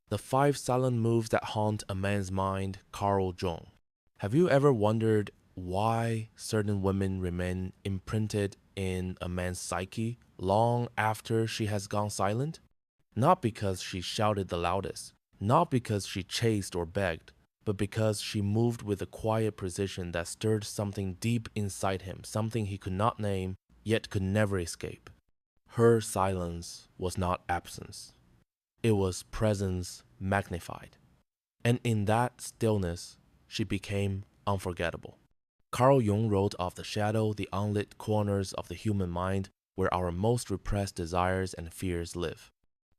The 5 silent moves that haunt a man's mind, Carl Jung. Have you ever wondered why certain women remain imprinted in a man's psyche long after she has gone silent? Not because she shouted the loudest, not because she chased or begged, but because she moved with a quiet precision that stirred something deep inside him, something he could not name, yet could never escape. Her silence was not absence. It was presence magnified. And in that stillness, she became unforgettable. Carl Jung wrote of the shadow, the unlit corners of the human mind where our most repressed desires and fears live.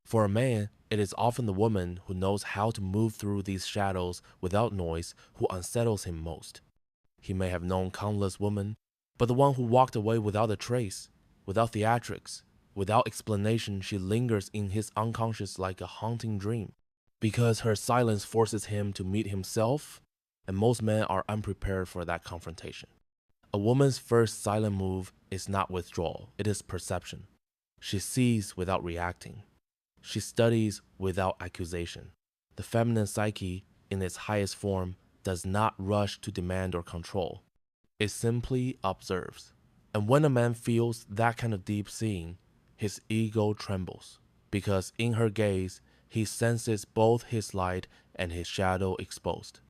For a man, it is often the woman who knows how to move through these shadows without noise who unsettles him most. He may have known countless women, but the one who walked away without a trace, without theatrics, without explanation, she lingers in his unconscious like a haunting dream. Because her silence forces him to meet himself, and most men are unprepared for that confrontation. A woman's first silent move is not withdrawal, it is perception. She sees without reacting. She studies without accusation. The feminine psyche, in its highest form, does not rush to demand or control. It simply observes. And when a man feels that kind of deep seeing, his ego trembles, because in her gaze, he senses both his light and his shadow exposed.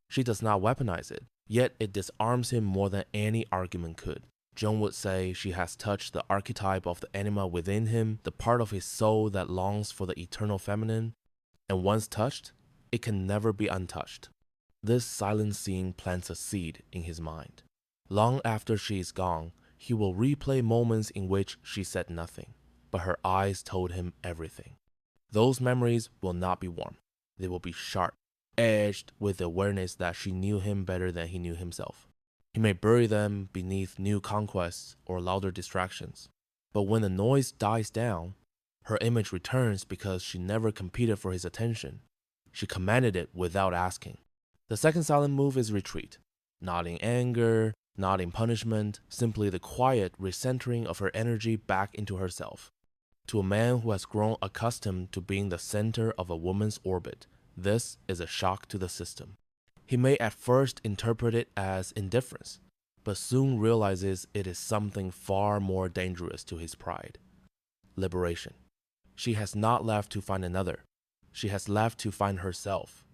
She does not weaponize it, yet it disarms him more than any argument could. Jung would say she has touched the archetype of the anima within him, the part of his soul that longs for the eternal feminine, and once touched, it can never be untouched. This silent seeing plants a seed in his mind. Long after she is gone, he will replay moments in which she said nothing, but her eyes told him everything. Those memories will not be warm. They will be sharp, edged with the awareness that she knew him better than he knew himself. He may bury them beneath new conquests or louder distractions. But when the noise dies down, her image returns because she never competed for his attention. She commanded it without asking. The second silent move is retreat. Not in anger, not in punishment, simply the quiet recentering of her energy back into herself. To a man who has grown accustomed to being the center of a woman's orbit, this is a shock to the system. He may at first interpret it as indifference, but soon realizes it is something far more dangerous to his pride. Liberation. She has not left to find another. She has left to find herself.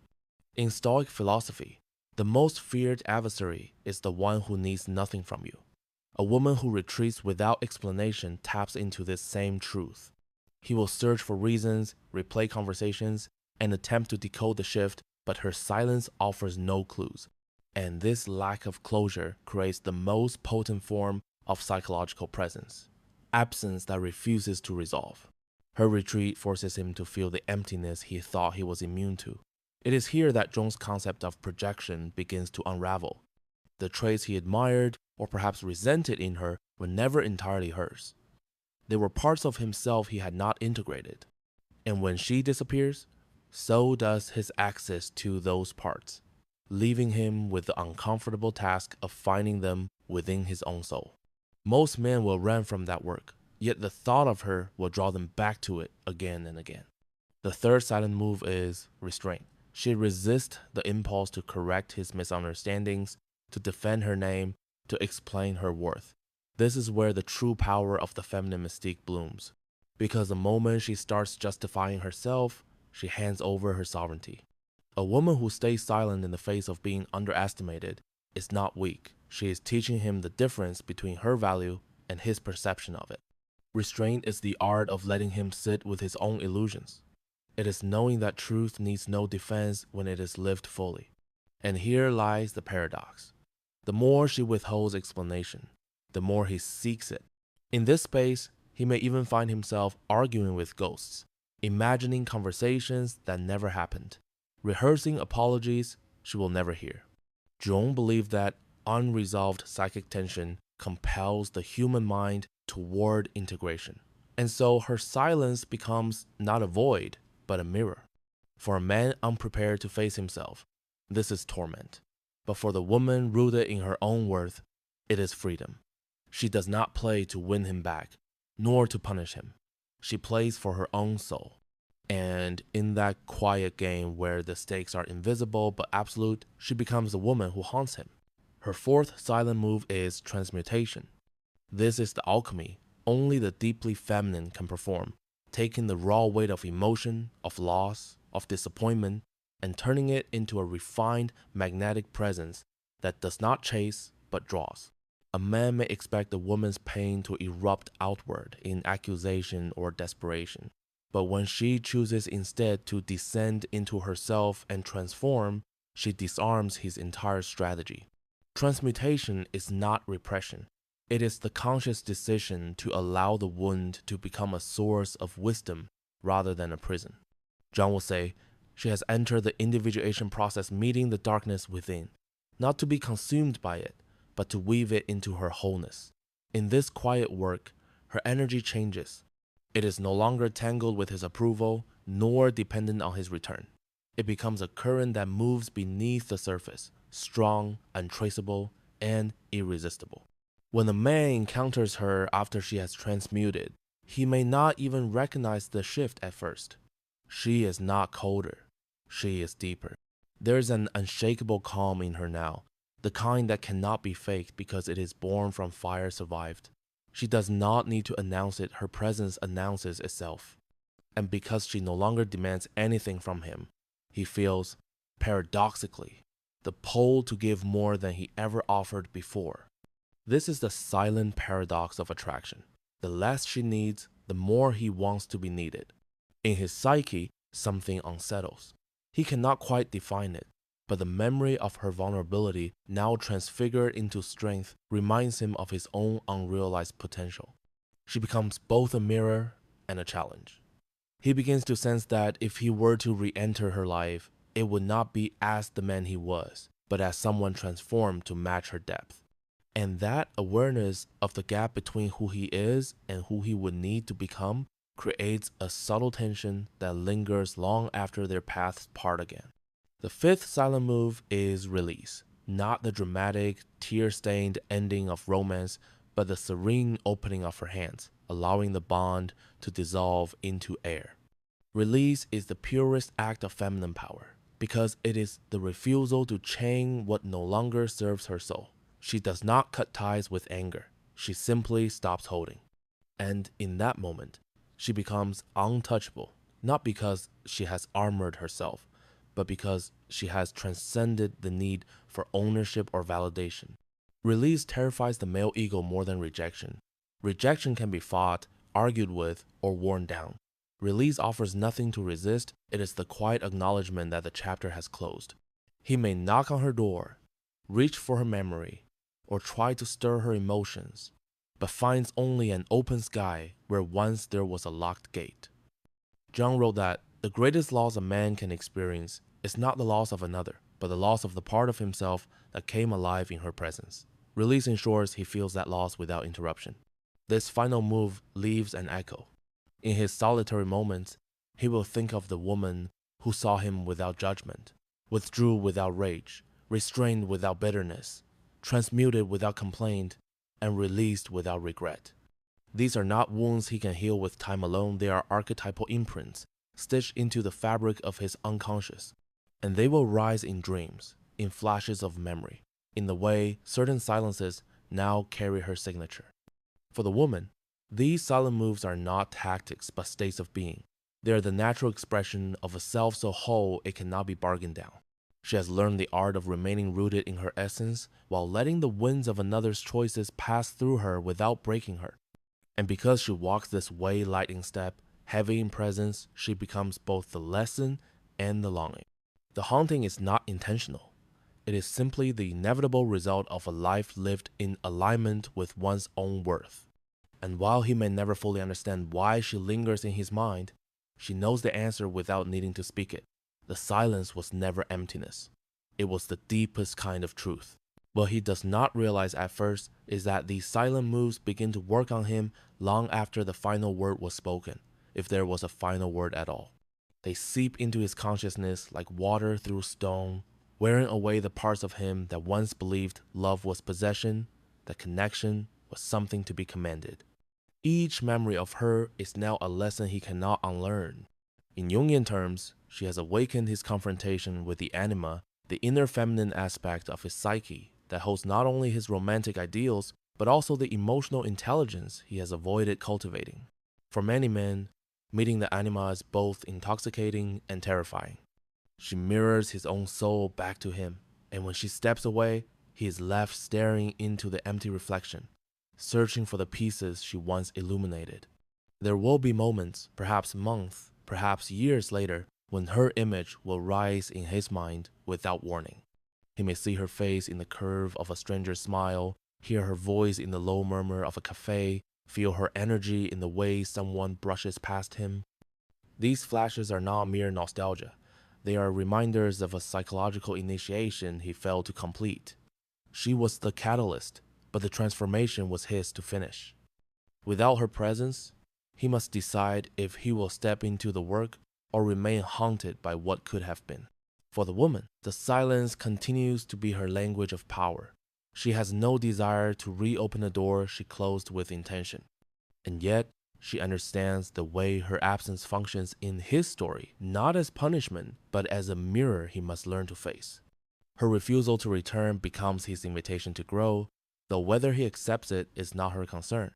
In Stoic philosophy, the most feared adversary is the one who needs nothing from you. A woman who retreats without explanation taps into this same truth. He will search for reasons, replay conversations, and attempt to decode the shift, but her silence offers no clues. And this lack of closure creates the most potent form of psychological presence, absence that refuses to resolve. Her retreat forces him to feel the emptiness he thought he was immune to. It is here that Jung's concept of projection begins to unravel. The traits he admired, or perhaps resented in her, were never entirely hers. They were parts of himself he had not integrated. And when she disappears, so does his access to those parts, leaving him with the uncomfortable task of finding them within his own soul. Most men will run from that work, yet the thought of her will draw them back to it again and again. The third silent move is restraint. She resists the impulse to correct his misunderstandings, to defend her name, to explain her worth. This is where the true power of the feminine mystique blooms, because the moment she starts justifying herself, she hands over her sovereignty. A woman who stays silent in the face of being underestimated is not weak. She is teaching him the difference between her value and his perception of it. Restraint is the art of letting him sit with his own illusions. It is knowing that truth needs no defense when it is lived fully. And here lies the paradox. The more she withholds explanation, the more he seeks it. In this space, he may even find himself arguing with ghosts, imagining conversations that never happened, rehearsing apologies she will never hear. Jung believed that unresolved psychic tension compels the human mind toward integration. And so her silence becomes not a void, but a mirror. For a man unprepared to face himself, this is torment. But for the woman rooted in her own worth, it is freedom. She does not play to win him back, nor to punish him. She plays for her own soul. And in that quiet game where the stakes are invisible but absolute, she becomes the woman who haunts him. Her fourth silent move is transmutation. This is the alchemy only the deeply feminine can perform, taking the raw weight of emotion, of loss, of disappointment, and turning it into a refined magnetic presence that does not chase but draws. A man may expect a woman's pain to erupt outward in accusation or desperation, but when she chooses instead to descend into herself and transform, she disarms his entire strategy. Transmutation is not repression. It is the conscious decision to allow the wound to become a source of wisdom rather than a prison. Jung will say, she has entered the individuation process meeting the darkness within, not to be consumed by it, but to weave it into her wholeness. In this quiet work, her energy changes. It is no longer tangled with his approval, nor dependent on his return. It becomes a current that moves beneath the surface, strong, untraceable, and irresistible. When a man encounters her after she has transmuted, he may not even recognize the shift at first. She is not colder. She is deeper. There is an unshakable calm in her now, the kind that cannot be faked because it is born from fire survived. She does not need to announce it, her presence announces itself. And because she no longer demands anything from him, he feels, paradoxically, the pull to give more than he ever offered before. This is the silent paradox of attraction. The less she needs, the more he wants to be needed. In his psyche, something unsettles. He cannot quite define it, but the memory of her vulnerability, now transfigured into strength, reminds him of his own unrealized potential. She becomes both a mirror and a challenge. He begins to sense that if he were to re-enter her life, it would not be as the man he was, but as someone transformed to match her depth. And that awareness of the gap between who he is and who he would need to become creates a subtle tension that lingers long after their paths part again. The fifth silent move is release, not the dramatic, tear-stained ending of romance, but the serene opening of her hands, allowing the bond to dissolve into air. Release is the purest act of feminine power, because it is the refusal to chain what no longer serves her soul. She does not cut ties with anger. She simply stops holding. And in that moment, she becomes untouchable, not because she has armored herself, but because she has transcended the need for ownership or validation. Release terrifies the male ego more than rejection. Rejection can be fought, argued with, or worn down. Release offers nothing to resist. It is the quiet acknowledgement that the chapter has closed. He may knock on her door, reach for her memory, or try to stir her emotions, but finds only an open sky where once there was a locked gate. Jung wrote that the greatest loss a man can experience is not the loss of another, but the loss of the part of himself that came alive in her presence. Release ensures he feels that loss without interruption. This final move leaves an echo. In his solitary moments, he will think of the woman who saw him without judgment, withdrew without rage, restrained without bitterness, transmuted without complaint, and released without regret. These are not wounds he can heal with time alone, they are archetypal imprints, stitched into the fabric of his unconscious. And they will rise in dreams, in flashes of memory, in the way certain silences now carry her signature. For the woman, these silent moves are not tactics but states of being. They are the natural expression of a self so whole it cannot be bargained down. She has learned the art of remaining rooted in her essence while letting the winds of another's choices pass through her without breaking her. And because she walks this way light in step, heavy in presence, she becomes both the lesson and the longing. The haunting is not intentional. It is simply the inevitable result of a life lived in alignment with one's own worth. And while he may never fully understand why she lingers in his mind, she knows the answer without needing to speak it. The silence was never emptiness. It was the deepest kind of truth. What he does not realize at first is that these silent moves begin to work on him long after the final word was spoken, if there was a final word at all. They seep into his consciousness like water through stone, wearing away the parts of him that once believed love was possession, that connection was something to be commanded. Each memory of her is now a lesson he cannot unlearn. In Jungian terms, she has awakened his confrontation with the anima, the inner feminine aspect of his psyche that holds not only his romantic ideals, but also the emotional intelligence he has avoided cultivating. For many men, meeting the anima is both intoxicating and terrifying. She mirrors his own soul back to him, and when she steps away, he is left staring into the empty reflection, searching for the pieces she once illuminated. There will be moments, perhaps months, perhaps years later, when her image will rise in his mind without warning. He may see her face in the curve of a stranger's smile, hear her voice in the low murmur of a cafe, feel her energy in the way someone brushes past him. These flashes are not mere nostalgia. They are reminders of a psychological initiation he failed to complete. She was the catalyst, but the transformation was his to finish. Without her presence, he must decide if he will step into the work or remain haunted by what could have been. For the woman, the silence continues to be her language of power. She has no desire to reopen a door she closed with intention. And yet, she understands the way her absence functions in his story, not as punishment, but as a mirror he must learn to face. Her refusal to return becomes his invitation to grow, though whether he accepts it is not her concern.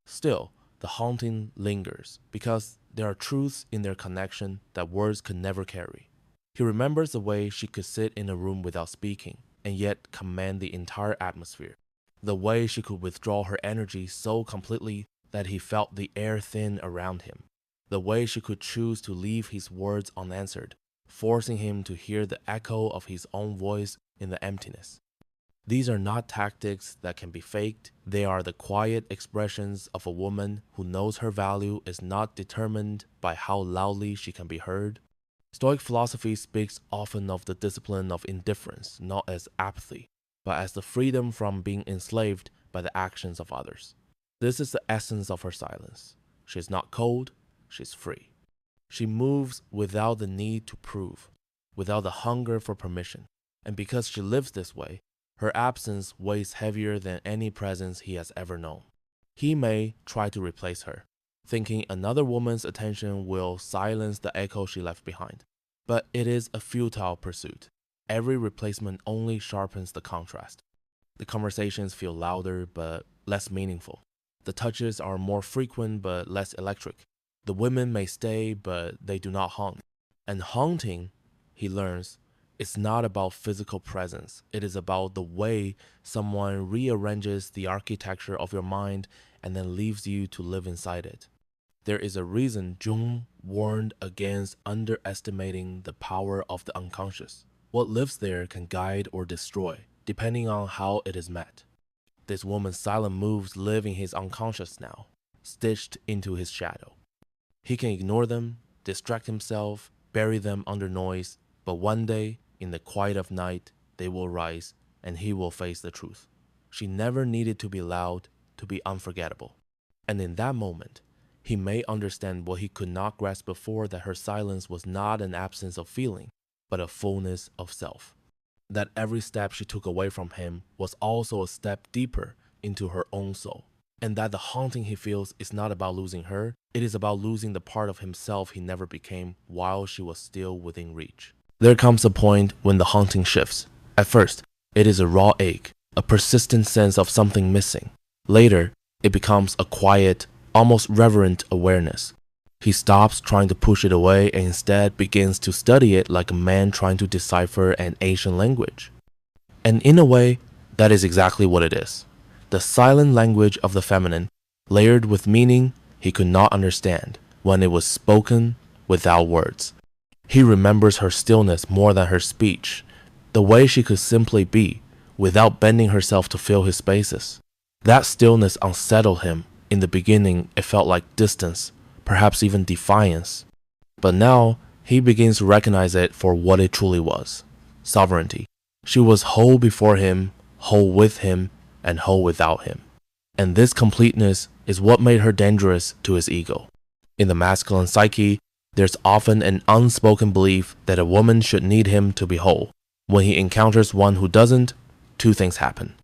Still, the haunting lingers, because there are truths in their connection that words could never carry. He remembers the way she could sit in a room without speaking, and yet command the entire atmosphere. The way she could withdraw her energy so completely that he felt the air thin around him. The way she could choose to leave his words unanswered, forcing him to hear the echo of his own voice in the emptiness. These are not tactics that can be faked. They are the quiet expressions of a woman who knows her value is not determined by how loudly she can be heard. Stoic philosophy speaks often of the discipline of indifference, not as apathy, but as the freedom from being enslaved by the actions of others. This is the essence of her silence. She is not cold, she is free. She moves without the need to prove, without the hunger for permission. And because she lives this way, her absence weighs heavier than any presence he has ever known. He may try to replace her, thinking another woman's attention will silence the echo she left behind. But it is a futile pursuit. Every replacement only sharpens the contrast. The conversations feel louder but less meaningful. The touches are more frequent but less electric. The women may stay, but they do not haunt. And haunting, he learns, is not about physical presence. It is about the way someone rearranges the architecture of your mind and then leaves you to live inside it. There is a reason Jung warned against underestimating the power of the unconscious. What lives there can guide or destroy, depending on how it is met. This woman's silent moves live in his unconscious now, stitched into his shadow. He can ignore them, distract himself, bury them under noise, but one day, in the quiet of night, they will rise, and he will face the truth. She never needed to be loud, to be unforgettable. And in that moment, he may understand what he could not grasp before, that her silence was not an absence of feeling, but a fullness of self. That every step she took away from him was also a step deeper into her own soul. And that the haunting he feels is not about losing her, it is about losing the part of himself he never became while she was still within reach. There comes a point when the haunting shifts. At first, it is a raw ache, a persistent sense of something missing. Later, it becomes a quiet, almost reverent awareness. He stops trying to push it away and instead begins to study it like a man trying to decipher an ancient language. And in a way, that is exactly what it is. The silent language of the feminine, layered with meaning he could not understand when it was spoken without words. He remembers her stillness more than her speech, the way she could simply be, without bending herself to fill his spaces. That stillness unsettled him. In the beginning, it felt like distance, perhaps even defiance. But now, he begins to recognize it for what it truly was: sovereignty. She was whole before him, whole with him, and whole without him. And this completeness is what made her dangerous to his ego. In the masculine psyche, there's often an unspoken belief that a woman should need him to be whole. When he encounters one who doesn't, two things happen.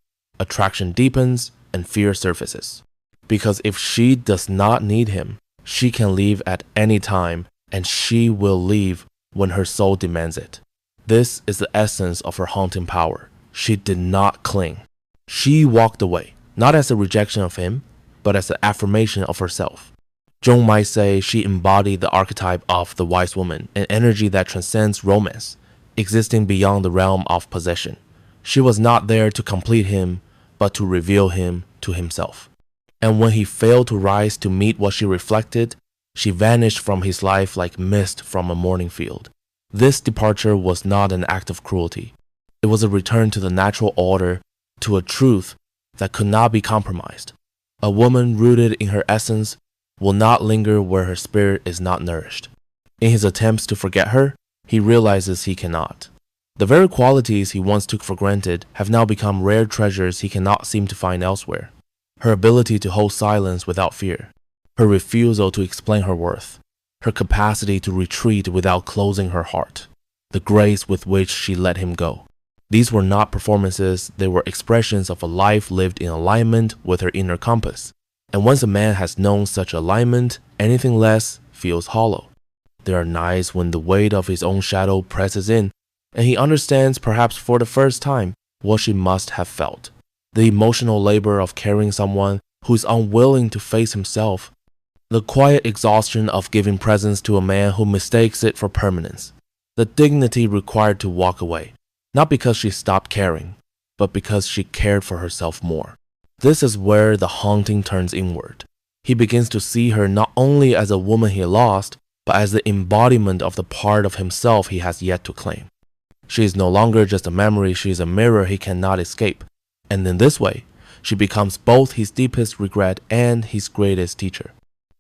Attraction deepens and fear surfaces. Because if she does not need him, she can leave at any time, and she will leave when her soul demands it. This is the essence of her haunting power. She did not cling. She walked away, not as a rejection of him, but as an affirmation of herself. Jung might say she embodied the archetype of the wise woman, an energy that transcends romance, existing beyond the realm of possession. She was not there to complete him, but to reveal him to himself. And when he failed to rise to meet what she reflected, she vanished from his life like mist from a morning field. This departure was not an act of cruelty. It was a return to the natural order, to a truth that could not be compromised. A woman rooted in her essence will not linger where her spirit is not nourished. In his attempts to forget her, he realizes he cannot. The very qualities he once took for granted have now become rare treasures he cannot seem to find elsewhere. Her ability to hold silence without fear, her refusal to explain her worth, her capacity to retreat without closing her heart, the grace with which she let him go. These were not performances, they were expressions of a life lived in alignment with her inner compass. And once a man has known such alignment, anything less feels hollow. There are nights when the weight of his own shadow presses in, and he understands, perhaps for the first time, what she must have felt. The emotional labor of carrying someone who is unwilling to face himself. The quiet exhaustion of giving presence to a man who mistakes it for permanence. The dignity required to walk away, not because she stopped caring, but because she cared for herself more. This is where the haunting turns inward. He begins to see her not only as a woman he lost, but as the embodiment of the part of himself he has yet to claim. She is no longer just a memory, she is a mirror he cannot escape. And in this way, she becomes both his deepest regret and his greatest teacher.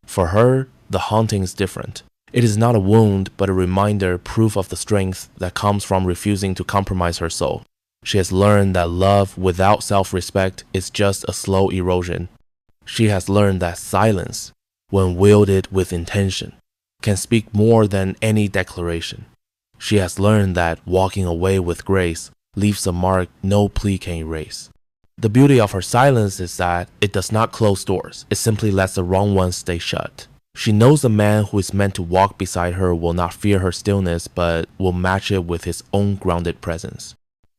For her, the haunting is different. It is not a wound, but a reminder, proof of the strength that comes from refusing to compromise her soul. She has learned that love without self-respect is just a slow erosion. She has learned that silence, when wielded with intention, can speak more than any declaration. She has learned that walking away with grace leaves a mark no plea can erase. The beauty of her silence is that it does not close doors, it simply lets the wrong ones stay shut. She knows the man who is meant to walk beside her will not fear her stillness, but will match it with his own grounded presence.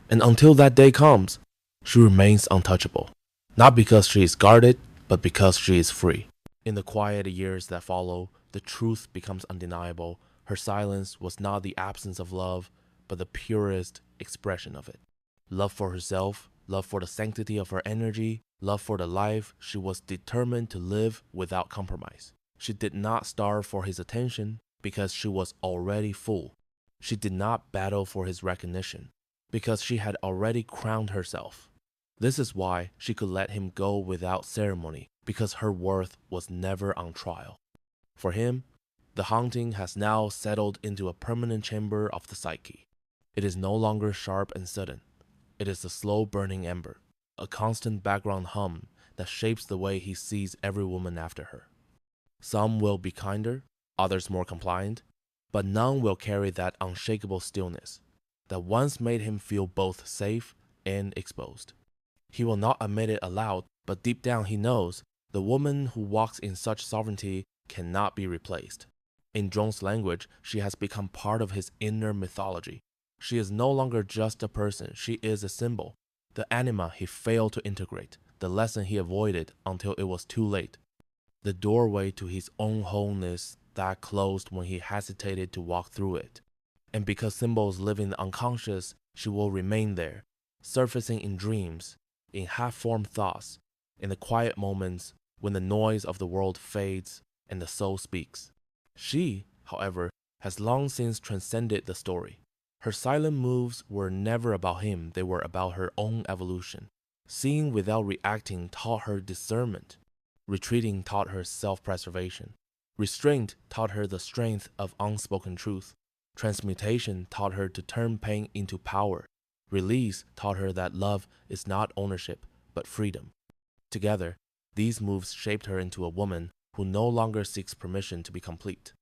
And until that day comes, she remains untouchable, not because she is guarded, but because she is free. In the quiet years that follow, the truth becomes undeniable. Her silence was not the absence of love, but the purest expression of it. Love for herself, love for the sanctity of her energy, love for the life she was determined to live without compromise. She did not starve for his attention because she was already full. She did not battle for his recognition because she had already crowned herself. This is why she could let him go without ceremony, because her worth was never on trial. For him, the haunting has now settled into a permanent chamber of the psyche. It is no longer sharp and sudden. It is a slow burning ember, a constant background hum that shapes the way he sees every woman after her. Some will be kinder, others more compliant, but none will carry that unshakable stillness that once made him feel both safe and exposed. He will not admit it aloud, but deep down he knows the woman who walks in such sovereignty cannot be replaced. In Jung's language, she has become part of his inner mythology. She is no longer just a person, she is a symbol, the anima he failed to integrate, the lesson he avoided until it was too late, the doorway to his own wholeness that closed when he hesitated to walk through it. And because symbols live in the unconscious, she will remain there, surfacing in dreams, in half-formed thoughts, in the quiet moments when the noise of the world fades and the soul speaks. She, however, has long since transcended the story. Her silent moves were never about him, they were about her own evolution. Seeing without reacting taught her discernment. Retreating taught her self-preservation. Restraint taught her the strength of unspoken truth. Transmutation taught her to turn pain into power. Release taught her that love is not ownership, but freedom. Together, these moves shaped her into a woman who no longer seeks permission to be complete.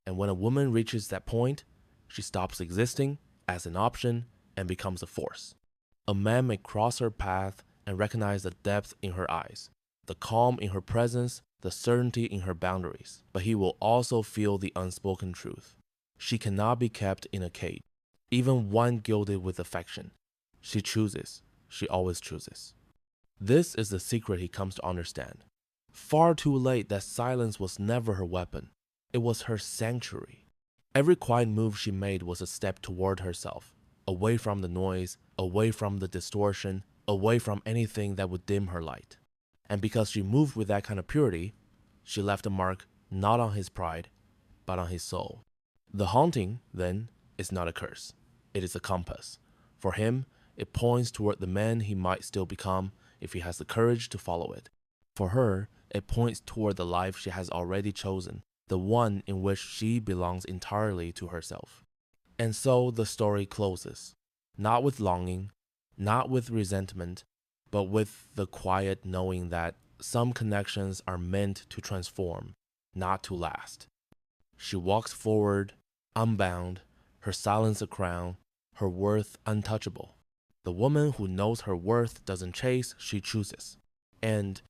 And when a woman reaches that point, she stops existing as an option and becomes a force. A man may cross her path and recognize the depth in her eyes, the calm in her presence, the certainty in her boundaries, but he will also feel the unspoken truth. She cannot be kept in a cage, even one gilded with affection. She chooses. She always chooses. This is the secret he comes to understand. Far too late that silence was never her weapon. It was her sanctuary. Every quiet move she made was a step toward herself, away from the noise, away from the distortion, away from anything that would dim her light. And because she moved with that kind of purity, she left a mark not on his pride, but on his soul. The haunting, then, is not a curse. It is a compass. For him, it points toward the man he might still become if he has the courage to follow it. For her, it points toward the life she has already chosen, the one in which she belongs entirely to herself. And so the story closes, not with longing, not with resentment, but with the quiet knowing that some connections are meant to transform, not to last. She walks forward, unbound, her silence a crown, her worth untouchable. The woman who knows her worth doesn't chase, she chooses. And